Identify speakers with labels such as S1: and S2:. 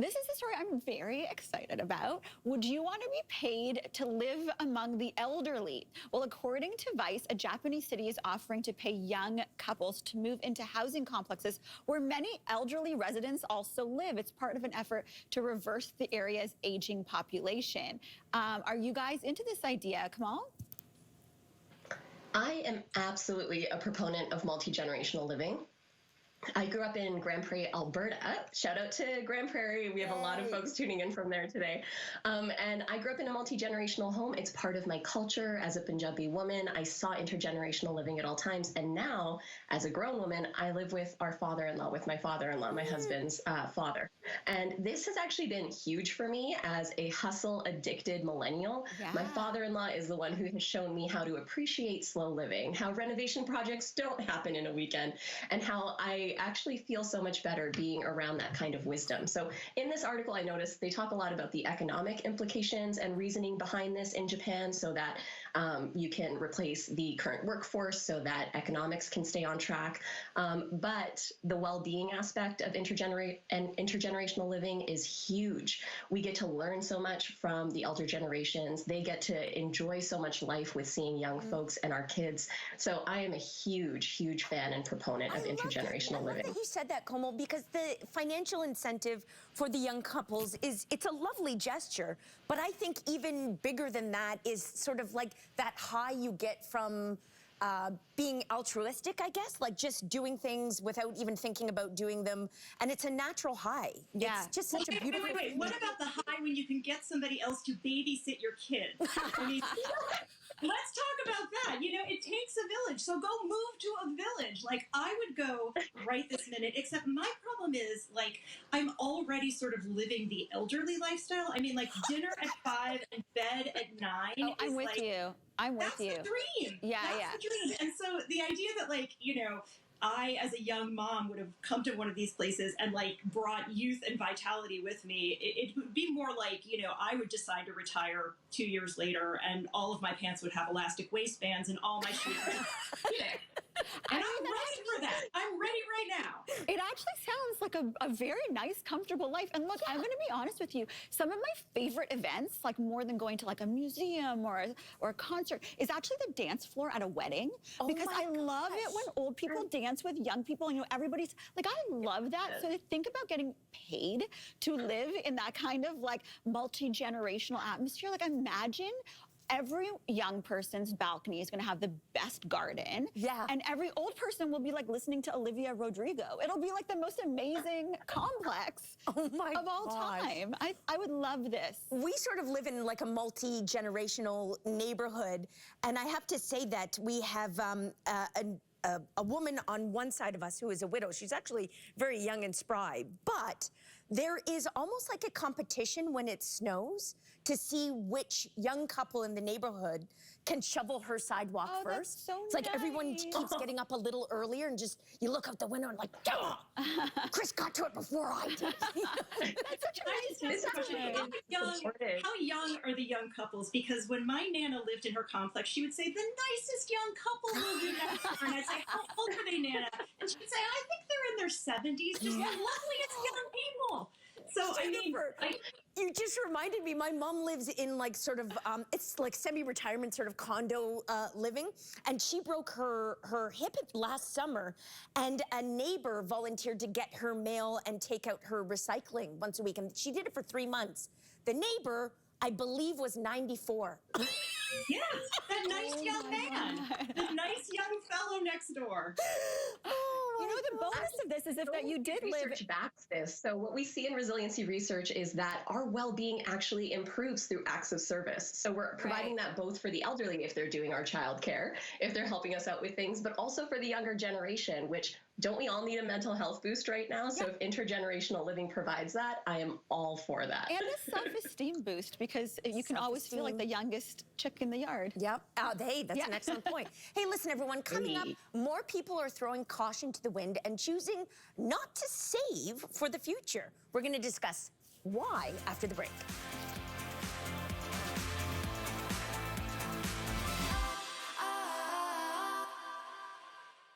S1: This is a story I'm very excited about. Would you want to be paid to live among the elderly? Well, according to Vice, a Japanese city is offering to pay young couples to move into housing complexes where many elderly residents also live. It's part of an effort to reverse the area's aging population. Are you guys into this idea, Komal?
S2: I am absolutely a proponent of multi-generational living. I grew up in Grand Prairie, Alberta. Shout out to Grand Prairie. We have a lot of folks tuning in from there today. And I grew up in a multi-generational home. It's part of my culture as a Punjabi woman. I saw intergenerational living at all times. And now, as a grown woman, I live with our father-in-law, with my father-in-law, my husband's father. And this has actually been huge for me as a hustle-addicted millennial. Yeah. My father-in-law is the one who has shown me how to appreciate slow living, how renovation projects don't happen in a weekend, and how I actually feel so much better being around that kind of wisdom. So in this article, I noticed they talk a lot about the economic implications and reasoning behind this in Japan so that you can replace the current workforce so that economics can stay on track. But the well-being aspect of intergenerational living is huge. We get to learn so much from the elder generations. They get to enjoy so much life with seeing young folks and our kids. So I am a huge, huge fan and proponent of intergenerational living.
S3: I love that you said that, Komal, because the financial incentive for the young couples it's a lovely gesture, but I think even bigger than that is sort of like that high you get from being altruistic, I guess, like just doing things without even thinking about doing them. And it's a natural high.
S1: Yeah.
S3: It's just such a beautiful
S4: Wait. What about the high when you can get somebody else to babysit your kids? I mean, let's talk about that. You know, it takes a village. So go move to a village. Like, I would go right this minute, except my problem is, like, I'm already sort of living the elderly lifestyle. I mean, like, dinner at 5 and bed at 9.
S1: Oh, I'm with you. I'm with you.
S4: That's the dream.
S1: Yeah,
S4: That's the dream. And so the idea that, like, you know, I, as a young mom, would have come to one of these places and, like, brought youth and vitality with me. It would be more like, you know, I would decide to retire 2 years later and all of my pants would have elastic waistbands and all my shoes would and I'm ready for that. I'm ready right now.
S1: It actually sounds like a very nice, comfortable life. And look, I'm going to be honest with you. Some of my favorite events, like more than going to like a museum or a concert, is actually the dance floor at a wedding. Because I love it when old people dance with young people. You know, everybody's like, I love that. So to think about getting paid to live in that kind of like multi-generational atmosphere, like imagine every young person's balcony is going to have the best garden. Yeah. And every old person will be like listening to Olivia Rodrigo. It'll be like the most amazing complex of all time. I would love this.
S3: We sort of live in like a multi-generational neighborhood. And I have to say that we have a woman on one side of us who is a widow. She's actually very young and spry, but there is almost like a competition when it snows to see which young couple in the neighborhood can shovel her sidewalk first.
S1: That's so
S3: it's like everyone keeps getting up a little earlier and just, you look out the window and like, Chris got to it before I did.
S1: That's such a nice question.
S4: How young are the young couples? Because when my Nana lived in her complex, she would say, the nicest young couple will be next door. And I'd say, how old are they, Nana? And she'd say, I think they're in their 70s, just the loveliest young people. So,
S3: Jennifer, you just reminded me, my mom lives in like sort of, it's like semi-retirement sort of condo living. And she broke her hip last summer. And a neighbor volunteered to get her mail and take out her recycling once a week. And she did it for 3 months. The neighbor, I believe, was 94.
S4: Yes, that nice young man, the nice young fellow next door.
S1: You know, the bonus of this is if that you did live.
S2: Research backs this. So what we see in resiliency research is that our well-being actually improves through acts of service. So we're providing that both for the elderly if they're doing our child care, if they're helping us out with things, but also for the younger generation, which don't we all need a mental health boost right now? So if intergenerational living provides that, I am all for that.
S1: And a self-esteem boost because you can always feel like the youngest chick in the yard.
S3: Yep. Hey, that's an excellent point. Hey, listen, everyone, coming up, more people are throwing caution to the wind and choosing not to save for the future. We're going to discuss why after the break.